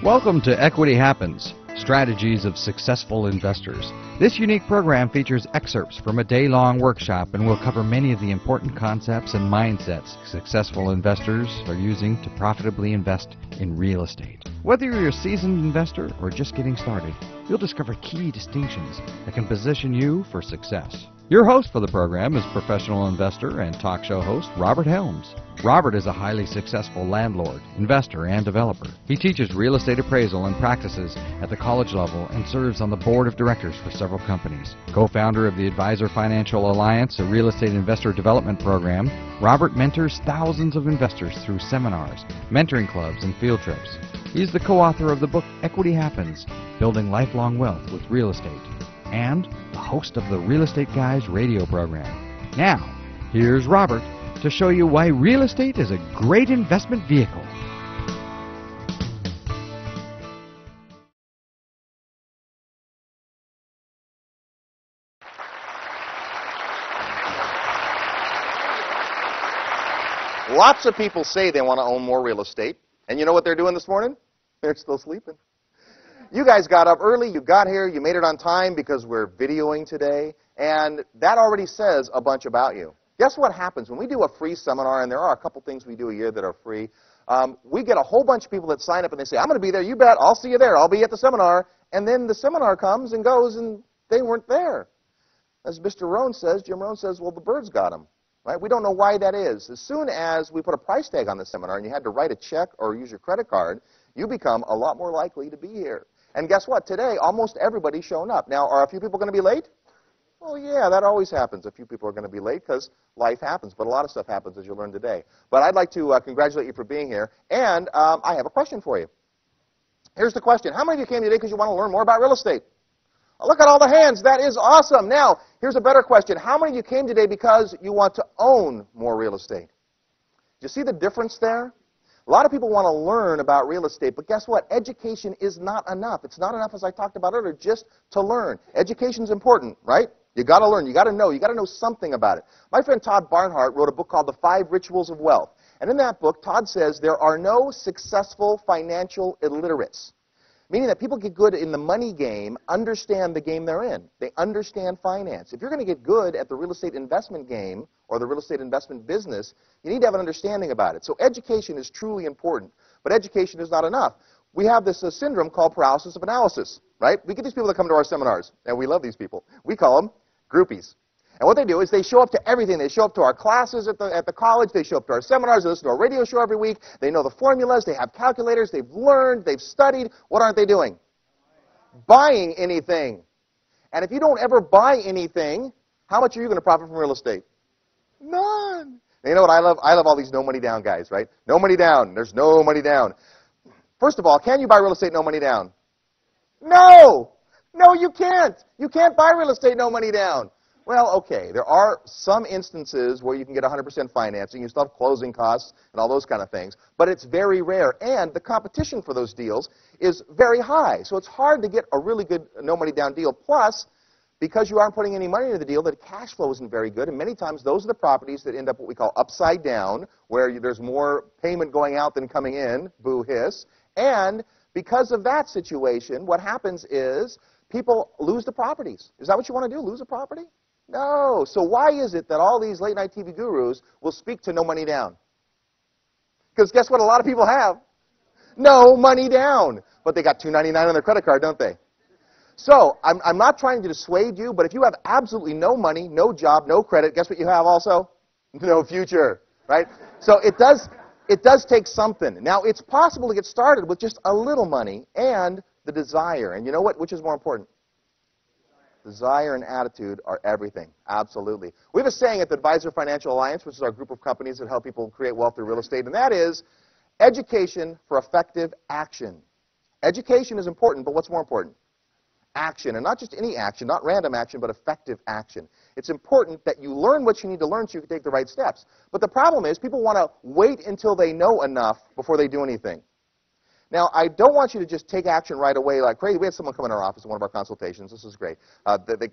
Welcome to Equity Happens, Strategies of Successful Investors. This unique program features excerpts from a day-long workshop and will cover many of the important concepts and mindsets successful investors are using to profitably invest in real estate. Whether you're a seasoned investor or just getting started, you'll discover key distinctions that can position you for success. Your host for the program is professional investor and talk show host Robert Helms. Robert is a highly successful landlord, investor, and developer. He teaches real estate appraisal and practices at the college level and serves on the board of directors for several companies. Co-founder of the Advisor Financial Alliance, a real estate investor development program, Robert mentors thousands of investors through seminars, mentoring clubs, and field trips. He's the co-author of the book Equity Happens, Building Lifelong Wealth with Real Estate, and the host of the Real Estate Guys radio program. Now, here's Robert to show you why real estate is a great investment vehicle. Lots of people say they want to own more real estate. And you know what they're doing this morning? They're still sleeping. You guys got up early, you got here, you made it on time because we're videoing today, and that already says a bunch about you. Guess what happens when we do a free seminar, and there are a couple things we do a year that are free. We get a whole bunch of people that sign up and they say, I'm going to be there, you bet, I'll see you there, I'll be at the seminar. And then the seminar comes and goes and they weren't there. As Mr. Rohn says, Jim Rohn says, well, the birds got them. Right? We don't know why that is. As soon as we put a price tag on the seminar and you had to write a check or use your credit card, you become a lot more likely to be here. And guess what? Today, almost everybody's shown up. Now, are a few people going to be late? Well, yeah, that always happens. A few people are going to be late because life happens. But a lot of stuff happens, as you'll learn today. But I'd like to congratulate you for being here. And I have a question for you. Here's the question. How many of you came today because you want to learn more about real estate? Oh, look at all the hands. That is awesome. Now, here's a better question. How many of you came today because you want to own more real estate? Do you see the difference there? A lot of people want to learn about real estate, but guess what? Education is not enough. It's not enough, as I talked about earlier, just to learn. Education's important, right? You got to learn. You got to know something about it. My friend Todd Barnhart wrote a book called The 5 Rituals of Wealth. And in that book, Todd says there are no successful financial illiterates, meaning that people get good in the money game, understand the game they're in. They understand finance. If you're going to get good at the real estate investment game or the real estate investment business, you need to have an understanding about it. So education is truly important, but education is not enough. We have this syndrome called paralysis of analysis, right? We get these people that come to our seminars, and we love these people. We call them groupies. And what they do is they show up to everything. They show up to our classes at the college. They show up to our seminars. They listen to our radio show every week. They know the formulas. They have calculators. They've learned. They've studied. What aren't they doing? Buying anything. And if you don't ever buy anything, how much are you going to profit from real estate? None. And you know what I love? I love all these no money down guys, right? No money down. There's no money down. First of all, can you buy real estate no money down? No. No, you can't. You can't buy real estate no money down. Well, okay, there are some instances where you can get 100% financing. You still have closing costs and all those kind of things. But it's very rare. And the competition for those deals is very high. So it's hard to get a really good no-money-down deal. Plus, because you aren't putting any money into the deal, the cash flow isn't very good. And many times, those are the properties that end up what we call upside down, where there's more payment going out than coming in, boo hiss. And because of that situation, what happens is people lose the properties. Is that what you want to do, lose a property? No. So why is it that all these late-night TV gurus will speak to no money down? Because guess what a lot of people have? No money down. But they got $299 on their credit card, don't they? So I'm not trying to dissuade you, but if you have absolutely no money, no job, no credit, guess what you have also? No future, right? So it does take something. Now, it's possible to get started with just a little money and the desire. And you know what? Which is more important? Desire and attitude are everything. Absolutely. We have a saying at the Advisor Financial Alliance, which is our group of companies that help people create wealth through real estate, and that is education for effective action. Education is important, but what's more important? Action. And not just any action, not random action, but effective action. It's important that you learn what you need to learn so you can take the right steps. But the problem is people want to wait until they know enough before they do anything. Now, I don't want you to just take action right away like crazy. We had someone come in our office in one of our consultations. This is great.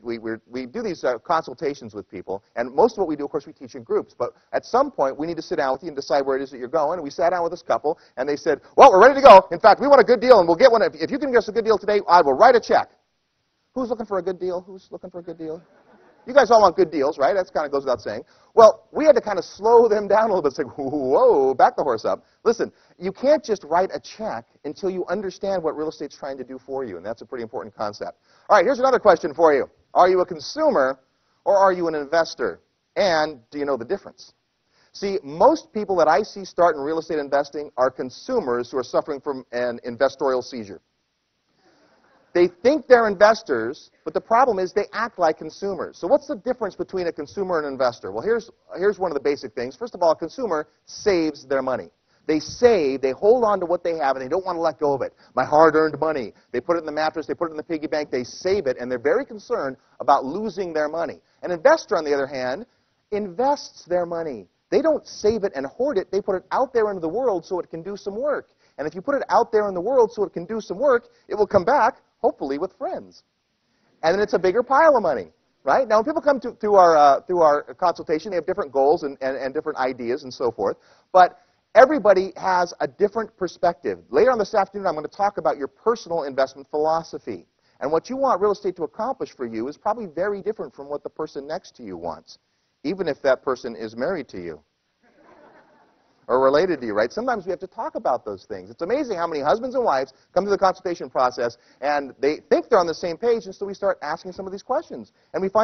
We do these consultations with people, and most of what we do, of course, we teach in groups. But at some point, we need to sit down with you and decide where it is that you're going. And we sat down with this couple, and they said, well, we're ready to go. In fact, we want a good deal, and we'll get one. If you can get us a good deal today, I will write a check. Who's looking for a good deal? Who's looking for a good deal? You guys all want good deals, right? That kind of goes without saying. Well, we had to kind of slow them down a little bit, say, whoa, back the horse up. Listen, you can't just write a check until you understand what real estate's trying to do for you, and that's a pretty important concept. All right, here's another question for you. Are you a consumer or are you an investor? And do you know the difference? See, most people that I see start in real estate investing are consumers who are suffering from an investorial seizure. They think they're investors, but the problem is they act like consumers. So what's the difference between a consumer and an investor? Well, here's one of the basic things. First of all, a consumer saves their money. They save, they hold on to what they have, and they don't want to let go of it. My hard-earned money. They put it in the mattress, they put it in the piggy bank, they save it, and they're very concerned about losing their money. An investor, on the other hand, invests their money. They don't save it and hoard it. They put it out there into the world so it can do some work. And if you put it out there in the world so it can do some work, it will come back, hopefully with friends. And then it's a bigger pile of money, right? Now, when people come to our consultation, they have different goals and different ideas and so forth. But everybody has a different perspective. Later on this afternoon, I'm going to talk about your personal investment philosophy. And what you want real estate to accomplish for you is probably very different from what the person next to you wants, even if that person is married to you or related to you, right? Sometimes we have to talk about those things. It's amazing how many husbands and wives come to the consultation process and they think they're on the same page, and so we start asking some of these questions. And we find